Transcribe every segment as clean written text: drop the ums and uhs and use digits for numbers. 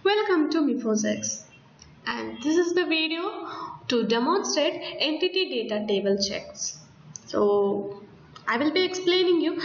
Welcome to Mifosx, and this is the video to demonstrate entity data table checks. So I will be explaining you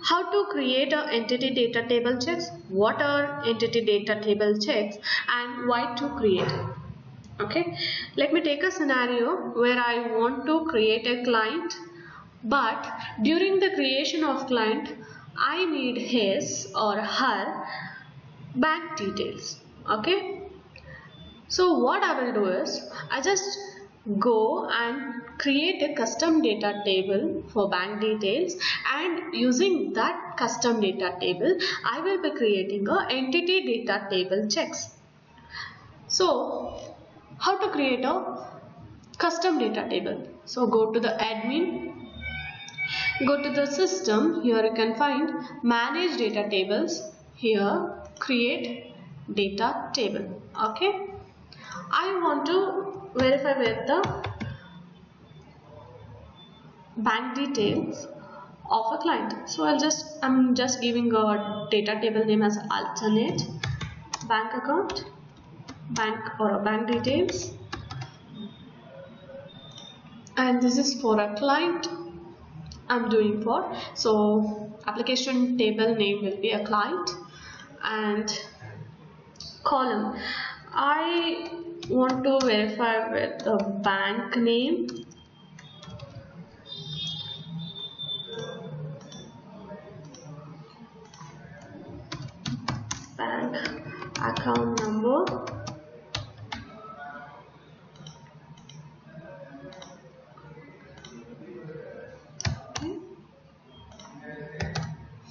how to create an entity data table checks, what are entity data table checks, and why to create it. Okay, let me take a scenario where I want to create a client, but during the creation of client I need his or her bank details. Okay, so what I will do is I just go and create a custom data table for bank details, and using that custom data table I will be creating a entity data table checks. So how to create a custom data table? So go to the admin, go to the system. Here you can find manage data tables. Here create data table. Okay, I want to verify with the bank details of a client. So I'm just giving a data table name as alternate bank account, bank or bank details, and this is for a client I'm doing for. So application table name will be a client, and column I want to verify with the bank name, bank account number,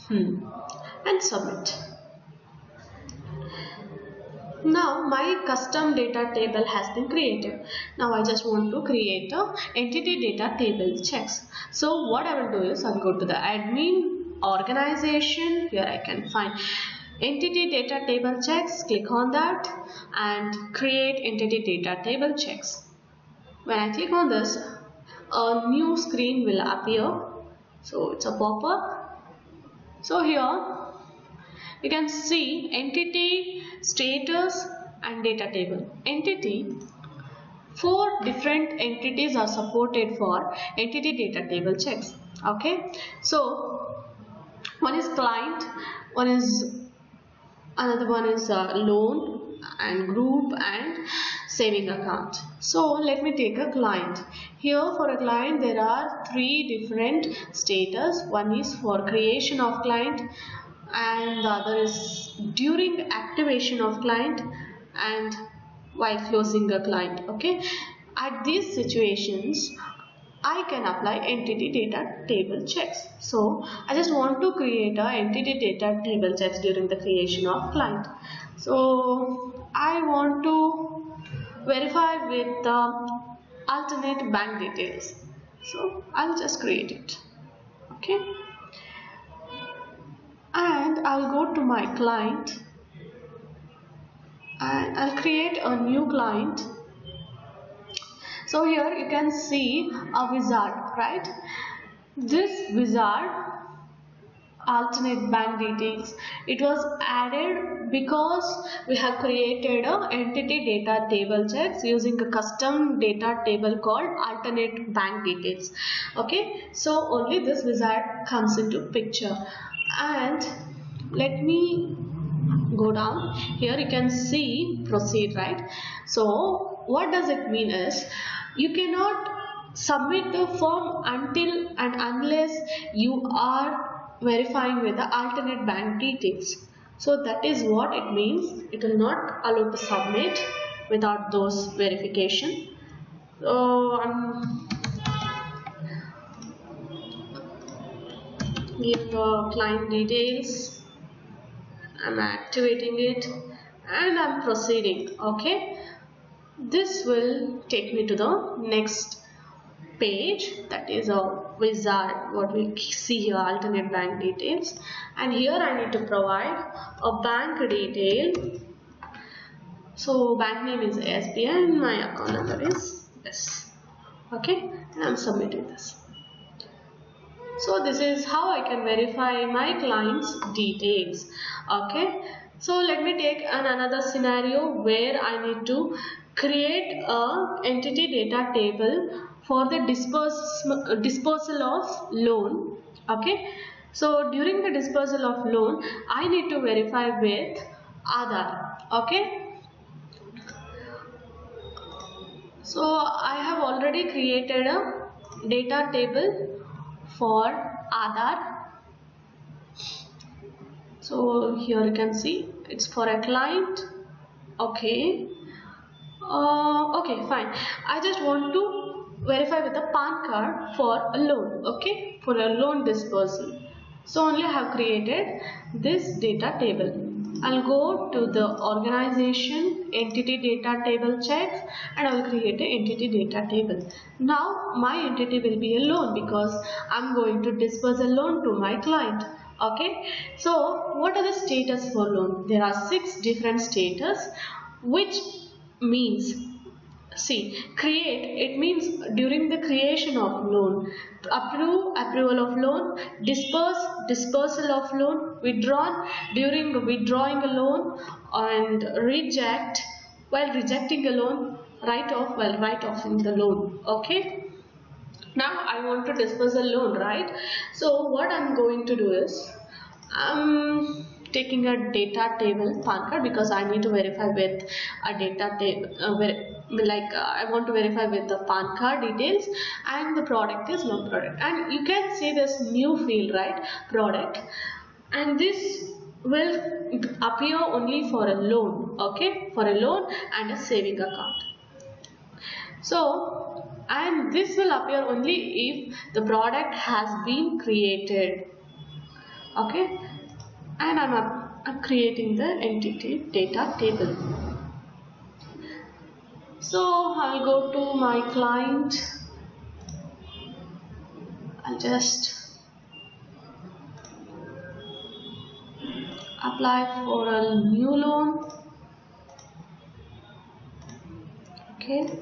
and submit. Now my custom data table has been created. Now I just want to create a entity data table checks. So what I will do is I'll go to the admin organization. Here I can find entity data table checks. Click on that and create entity data table checks. When I click on this, a new screen will appear. So it's a pop-up. So here you can see entity, status and data table. Entity, 4 different entities are supported for entity data table checks. Okay, so one is client, another one is loan and group and saving account. So let me take a client. Here for a client there are 3 different status. One is for creation of client, and the other is during activation of client and while closing a client. Okay, at these situations I can apply entity data table checks. So I just want to create a entity data table checks during the creation of client. So I want to verify with the alternate bank details. So I'll just create it. Okay, and I'll go to my client and I'll create a new client. So here you can see a wizard, right? This wizard, alternate bank details, it was added because we have created a entity data table checks using a custom data table called alternate bank details. Okay, so only this wizard comes into picture. And let me go down. Here you can see proceed, right? So what does it mean is you cannot submit the form until and unless you are verifying with the alternate bank details. So that is what it means. It will not allow to submit without those verification. So I'm giving client details, I'm activating it and I'm proceeding. Okay, this will take me to the next page, that is a wizard. What we see here, alternate bank details, and here I need to provide a bank detail. So bank name is SBI and my account number is this. Okay, and I'm submitting this. So this is how I can verify my client's details. Okay, So let me take another scenario where I need to create a entity data table for the dispersal of loan. Okay. So during the dispersal of loan, I need to verify with Aadhaar. Okay. So I have already created a data table for Aadhaar. So here you can see it's for a client. Okay. Okay, fine. I just want to verify with a PAN card for a loan. Okay, for a loan dispersal. So only I have created this data table. I'll go to the organization entity data table checks and I'll create an entity data table. Now my entity will be a loan because I'm going to disperse a loan to my client. Okay, so what are the status for loan? There are 6 different status, which means, see, create, it means during the creation of loan, approval of loan, dispersal of loan, withdrawn, during withdrawing a loan, and reject, while rejecting a loan, write off while write offing the loan. Okay. Now I want to disperse a loan, right? So what I'm going to do is I'm taking a data table PAN card because I need to verify with a data table I want to verify with the PAN card details, and the product is no product, and you can see this new field, right, product, and this will appear only for a loan. Okay, for a loan and a saving account. So, and this will appear only if the product has been created. Okay, and I'm creating the entity data table. So I'll go to my client. I'll just apply for a new loan. Okay,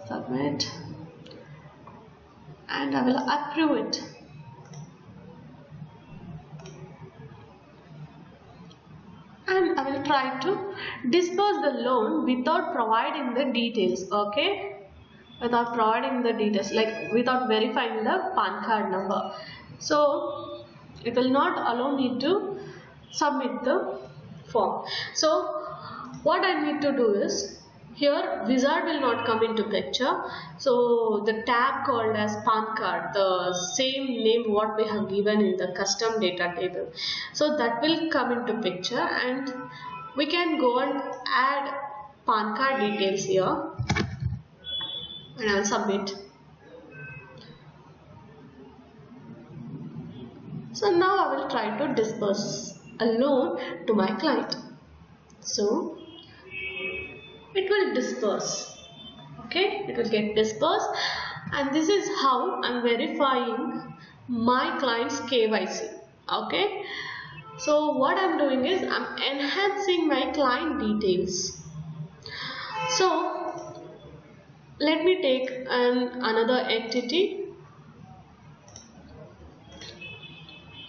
submit, and I will approve it. And I will try to disperse the loan without providing the details. Okay, without providing the details, like without verifying the PAN card number. So it will not allow me to submit the form. So what I need to do is, here wizard will not come into picture. So the tab called as PAN card, the same name what we have given in the custom data table, so that will come into picture, and we can go and add PAN card details here, and I'll submit. So now I will try to disperse a loan to my client. So it will disperse. Okay, it will get dispersed, and this is how I'm verifying my client's KYC. Okay, so what I'm doing is I'm enhancing my client details. So let me take another entity,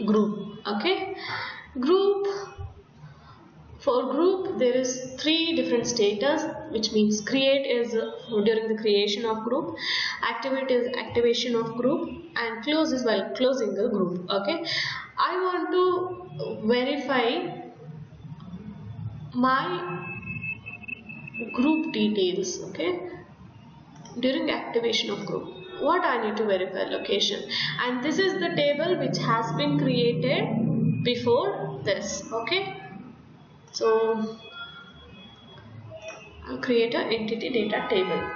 group. Okay, group. For group, there is 3 different status, which means create is during the creation of group, activate is activation of group, and close is while closing the group. Okay, I want to verify my group details. Okay, during activation of group, what I need to verify? Location, and this is the table which has been created before this. Okay. So I'll create an entity data table,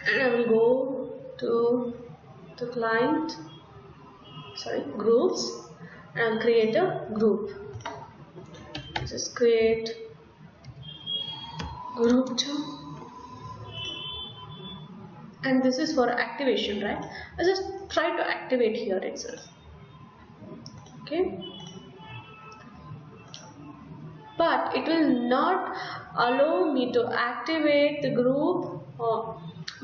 and I will go to the client, groups, and I'll create a group. Just create group 2, and this is for activation, right? I just try to activate here itself. Okay. But it will not allow me to activate the group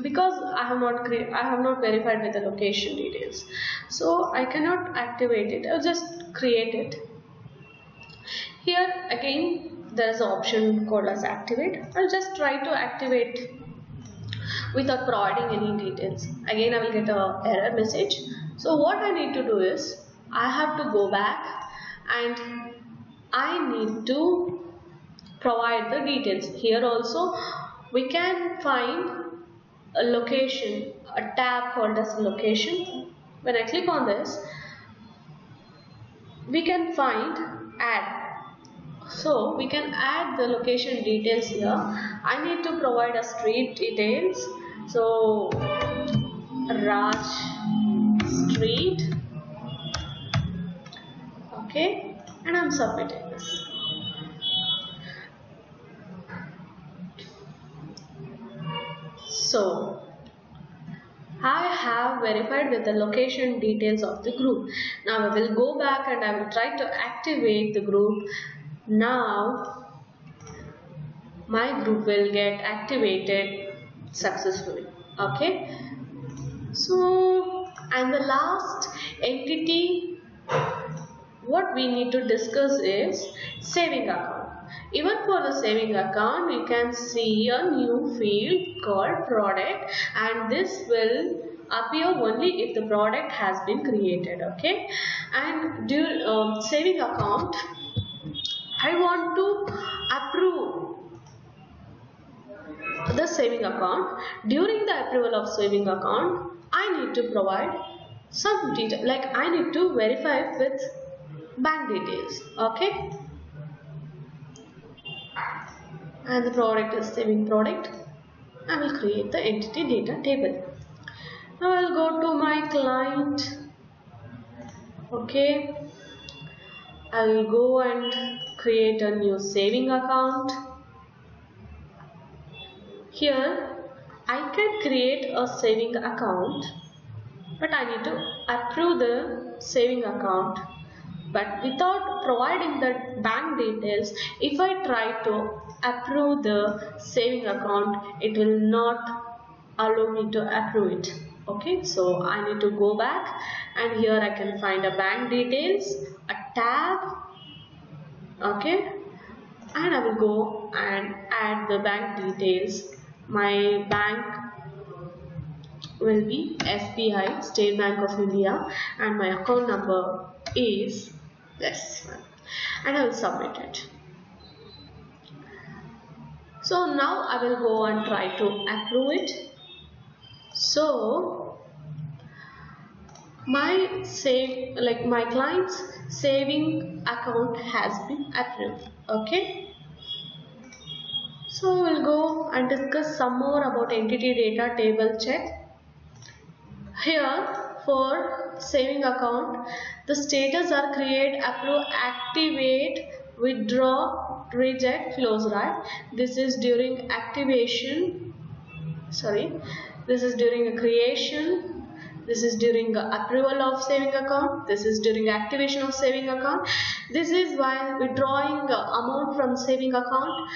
because I have not verified with the location details, so I cannot activate it. I'll just create it. Here again there is an option called as activate. I'll just try to activate without providing any details. Again I will get a error message. So what I need to do is I have to go back and I need to provide the details. Here also we can find a location, a tab called as location. When I click on this, we can find add. So we can add the location details here. I need to provide a street details. So Raj Street. Okay, and I'm submitting this. So I have verified with the location details of the group. Now I will go back and I will try to activate the group. Now my group will get activated successfully. Okay. So, and the last entity what we need to discuss is saving account. Even for the saving account, we can see a new field called product, and this will appear only if the product has been created. Okay, and during saving account, I want to approve the saving account. During the approval of saving account, I need to provide some detail, like I need to verify with bank details. Okay, and the product is saving product. I will create the entity data table. Now I will go to my client. Okay, I will go and create a new saving account. Here I can create a saving account, but I need to approve the saving account. But without providing the bank details, if I try to approve the saving account, it will not allow me to approve it. Okay, so I need to go back, and here I can find a bank details, a tab. Okay, and I will go and add the bank details. My bank will be SBI, State Bank of India, and my account number is this one, and I will submit it. So now I will go and try to approve it. So my client's saving account has been approved. Okay, so we'll go and discuss some more about entity data table check. Here for saving account, the status are create, approve, activate, withdraw, reject, close, right? This is during activation, this is during a creation, this is during approval of saving account, this is during activation of saving account, this is while withdrawing amount from saving account,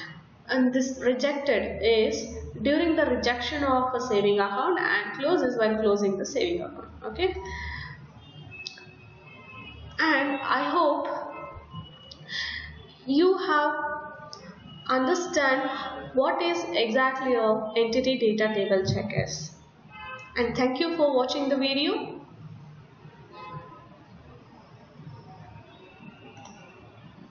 and this rejected is during the rejection of a saving account, and close is while closing the saving account. Okay, and I hope you have understand what is exactly a entity data table check is. And thank you for watching the video.